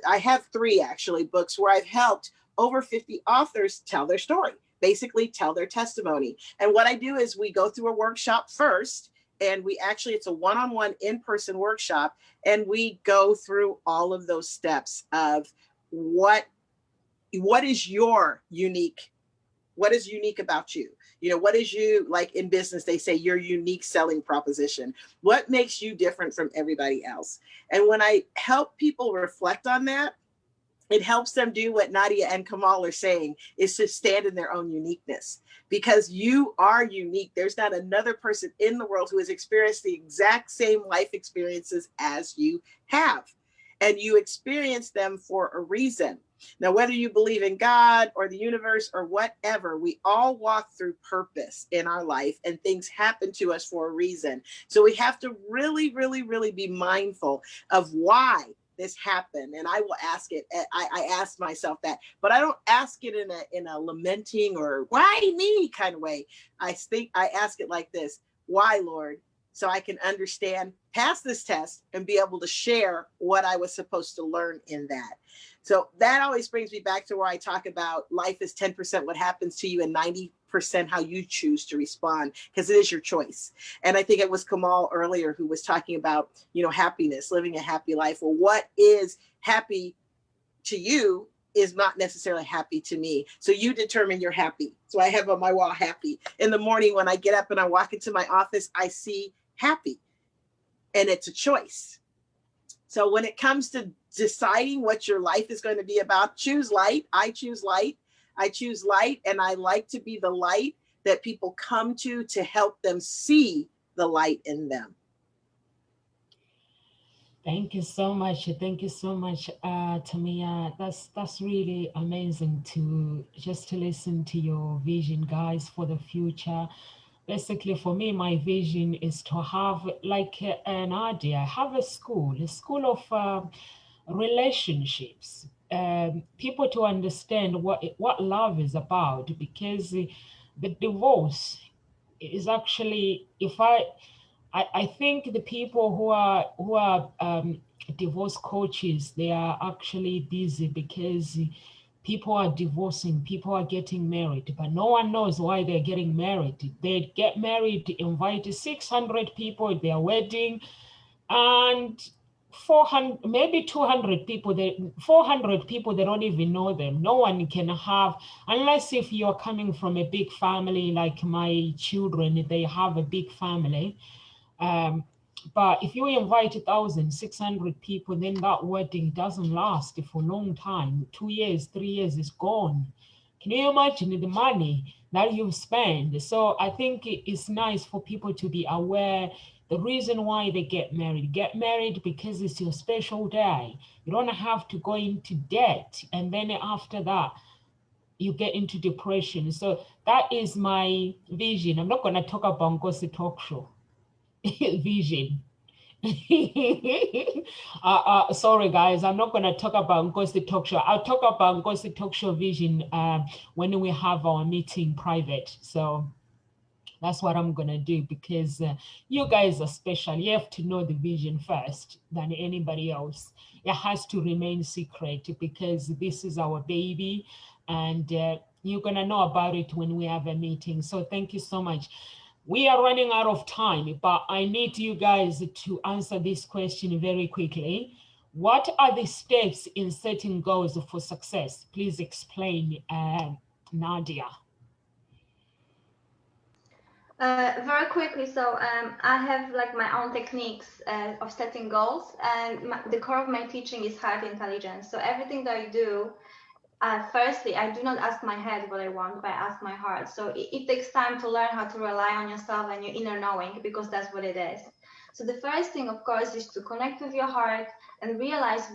I have 3 actually books where I've helped over 50 authors tell their story, basically tell their testimony. And what I do is we go through a workshop first, and it's a one-on-one in-person workshop. And we go through all of those steps of what is unique about you? What is you, like in business, they say your unique selling proposition. What makes you different from everybody else? And when I help people reflect on that, it helps them do what Nadia and Kamal are saying, is to stand in their own uniqueness, because you are unique. There's not another person in the world who has experienced the exact same life experiences as you have. And you experience them for a reason. Now, whether you believe in God or the universe or whatever, we all walk through purpose in our life, and things happen to us for a reason. So we have to really, really, really be mindful of why this happened. And I will ask it. I ask myself that, but I don't ask it in a lamenting or why me kind of way. I ask it like this: why, Lord? So I can understand, pass this test, and be able to share what I was supposed to learn in that. So that always brings me back to where I talk about life is 10% what happens to you and 90% how you choose to respond, because it is your choice. And I think it was Kamal earlier who was talking about, happiness, living a happy life. Well, what is happy to you is not necessarily happy to me. So you determine you're happy. So I have on my wall happy. In the morning when I get up and I walk into my office, I see happy. And it's a choice. So when it comes to deciding what your life is going to be about, choose light. I choose light. I choose light, and I like to be the light that people come to help them see the light in them. Thank you so much. Thank you so much, Tamia. That's really amazing to just to listen to your vision, guys, for the future. Basically, for me, my vision is to have like an idea, have a school of relationships, people to understand what love is about, because the divorce is actually, I think the people who are divorce coaches, they are actually busy because people are divorcing, people are getting married, but no one knows why they're getting married. They get married, invite 600 people at their wedding, and 400, maybe 200 people, 400 people, they don't even know them. No one can have, unless if you're coming from a big family, like my children, they have a big family. But if you invite 1,600 people, then that wedding doesn't last for a long time. 2 years, 3 years is gone. Can you imagine the money that you spend? So I think it's nice for people to be aware the reason why they get married because it's your special day. You don't have to go into debt. And then after that, you get into depression. So that is my vision. I'm not going to talk about Ngozi Talk Show vision. Sorry, guys, I'm not going to talk about Ngozi Talk Show. I'll talk about Ngozi Talk Show vision when we have our meeting private. So that's what I'm going to do, because you guys are special. You have to know the vision first than anybody else. It has to remain secret because this is our baby, and you're going to know about it when we have a meeting. So thank you so much. We are running out of time, but I need you guys to answer this question very quickly. What are the steps in setting goals for success? Please explain, Nadia. Very quickly, so I have like my own techniques of setting goals, and the core of my teaching is heart intelligence. So everything that I do, firstly, I do not ask my head what I want, but I ask my heart. So it takes time to learn how to rely on yourself and your inner knowing, because that's what it is. So the first thing, of course, is to connect with your heart and realize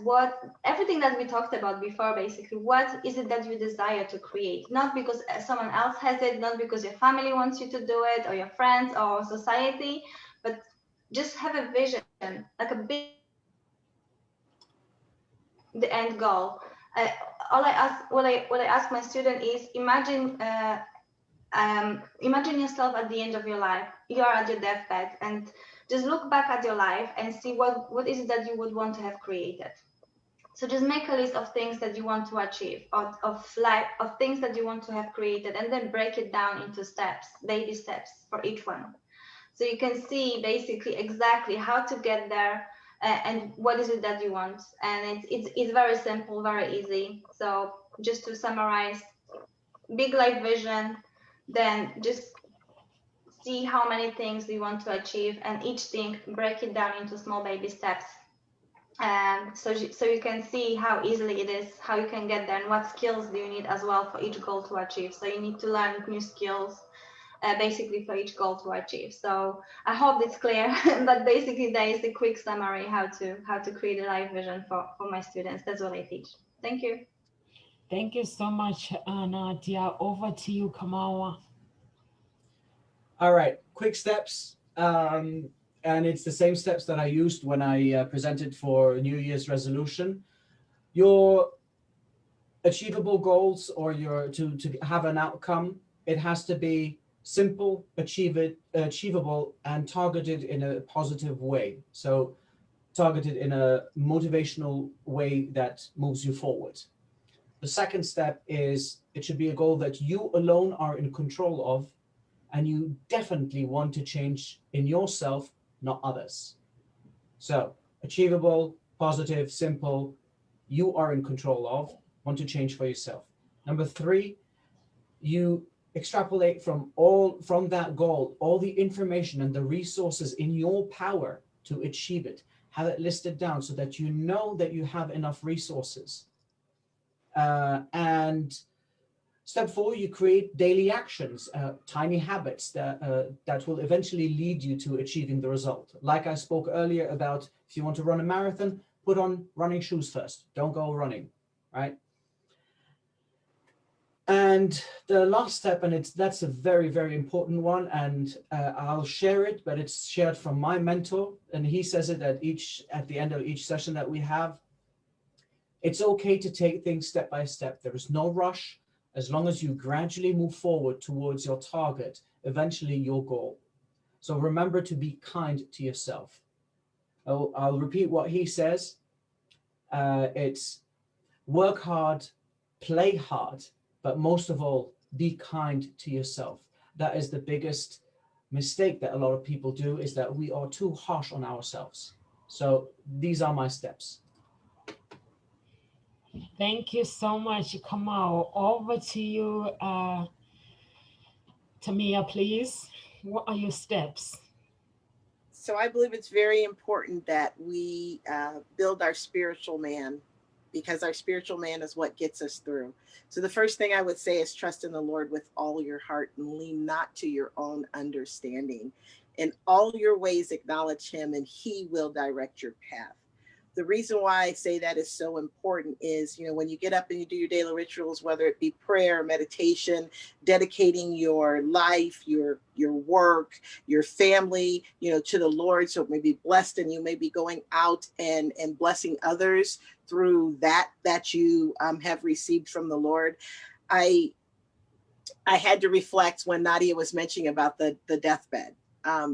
everything that we talked about before, basically, what is it that you desire to create? Not because someone else has it, not because your family wants you to do it, or your friends, or society, but just have a vision, like a big, the end goal. What I ask my student is imagine yourself at the end of your life. You are at your deathbed, and just look back at your life and see what is it that you would want to have created. So just make a list of things that you want to achieve, of things that you want to have created, and then break it down into steps, baby steps for each one. So you can see basically exactly how to get there and what is it that you want. And it's very simple, very easy. So just to summarize, big life vision, then just see how many things you want to achieve, and each thing break it down into small baby steps. So you can see how easily it is, how you can get there, and what skills do you need as well for each goal to achieve. So you need to learn new skills basically for each goal to achieve. So I hope it's clear, but basically there is a quick summary how to create a life vision for my students. That's what I teach. Thank you. Thank you so much, Nadia. Over to you, Kamawa. All right, quick steps. And it's the same steps that I used when I presented for New Year's resolution. Your achievable goals, or to have an outcome, it has to be simple, achievable, and targeted in a positive way. So targeted in a motivational way that moves you forward. The second step is it should be a goal that you alone are in control of, and you definitely want to change in yourself, not others. So achievable, positive, simple, you are in control of, want to change for yourself. Number three, you extrapolate from that goal, all the information and the resources in your power to achieve it. Have it listed down so that you know that you have enough resources. And Step 4, you create daily actions, tiny habits that will eventually lead you to achieving the result. Like I spoke earlier about, if you want to run a marathon, put on running shoes first. Don't go running, right? And the last step, and that's a very, very important one, and I'll share it, but it's shared from my mentor, and he says it at the end of each session that we have. It's okay to take things step by step. There is no rush. As long as you gradually move forward towards your target, eventually your goal. So remember to be kind to yourself. I'll repeat what he says. It's work hard, play hard, but most of all, be kind to yourself. That is the biggest mistake that a lot of people do, is that we are too harsh on ourselves. So these are my steps. Thank you so much, Kamal. Over to you, Tamia, please. What are your steps? So I believe it's very important that we build our spiritual man, because our spiritual man is what gets us through. So the first thing I would say is trust in the Lord with all your heart and lean not to your own understanding. In all your ways, acknowledge him and he will direct your path. The reason why I say that is so important is, when you get up and you do your daily rituals, whether it be prayer, meditation, dedicating your life, your work, your family, to the Lord, so it may be blessed, and you may be going out and blessing others through that you have received from the Lord. I had to reflect when Nadia was mentioning about the deathbed.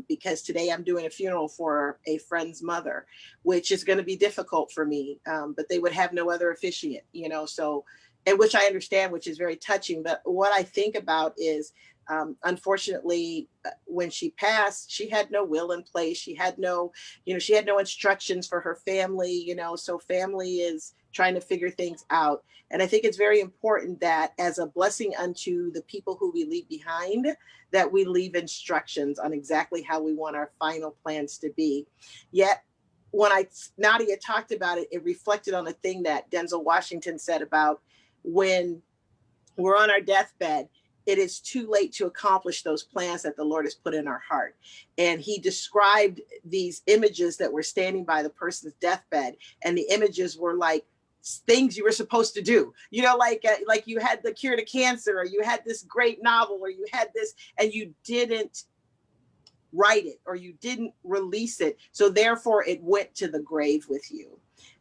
Because today I'm doing a funeral for a friend's mother, which is going to be difficult for me, but they would have no other officiant, so, and which I understand, which is very touching. But what I think about is, unfortunately, when she passed, she had no will in place. She had no, she had no instructions for her family, so family is trying to figure things out. And I think it's very important that as a blessing unto the people who we leave behind, that we leave instructions on exactly how we want our final plans to be. Yet when Nadia talked about it, it reflected on a thing that Denzel Washington said about when we're on our deathbed, it is too late to accomplish those plans that the Lord has put in our heart. And he described these images that were standing by the person's deathbed. And the images were like things you were supposed to do, like you had the cure to cancer, or you had this great novel, or you had this, and you didn't write it, or you didn't release it. So therefore it went to the grave with you.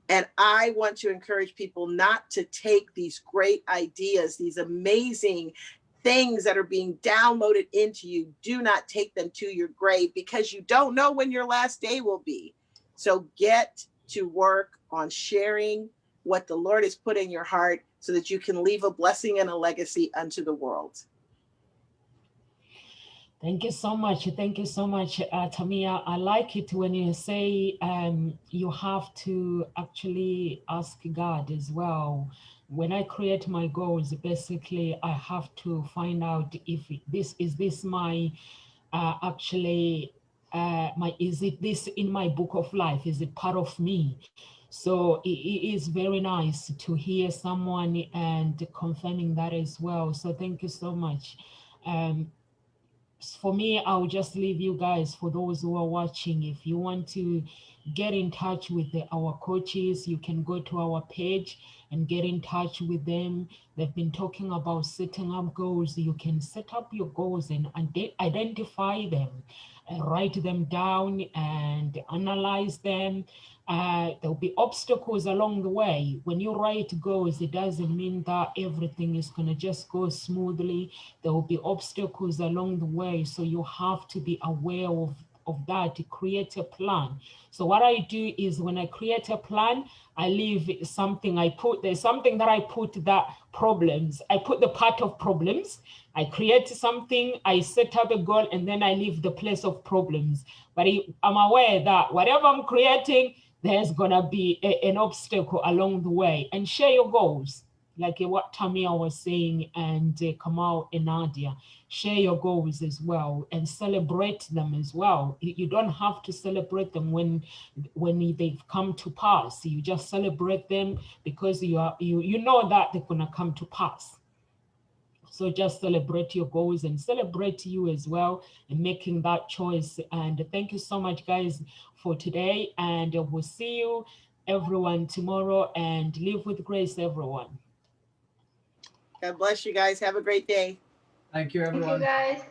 And I want to encourage people not to take these great ideas, these amazing things that are being downloaded into you. Do not take them to your grave, because you don't know when your last day will be. So get to work on sharing what the Lord has put in your heart, so that you can leave a blessing and a legacy unto the world. Thank you so much. Thank you so much, Tamia. I like it when you say you have to actually ask God as well. When I create my goals, basically, I have to find out if this is my is it this in my book of life? Is it part of me? So it is very nice to hear someone and confirming that as well. So thank you so much. For me, I'll just leave you guys, for those who are watching, if you want to get in touch with our coaches, you can go to our page and get in touch with them. They've been talking about setting up goals. You can set up your goals and identify them and write them down and analyze them. There'll be obstacles along the way. When you write goals, it doesn't mean that everything is going to just go smoothly. There will be obstacles along the way. So you have to be aware of that, to create a plan. So what I do is, when I create a plan, I leave something, there's something that I put that problems, I put the part of problems, I create something, I set up a goal, and then I leave the place of problems. But I'm aware that whatever I'm creating, there's gonna be an obstacle along the way. And share your goals, like what Tamia was saying, and Kamal and Nadia. Share your goals as well and celebrate them as well. You don't have to celebrate them when they've come to pass. You just celebrate them because you know that they're gonna come to pass. So just celebrate your goals and celebrate you as well and making that choice. And thank you so much, guys, for today. And we'll see you everyone tomorrow, and live with grace, everyone. God bless you guys. Have a great day. Thank you, Thank everyone. you, guys.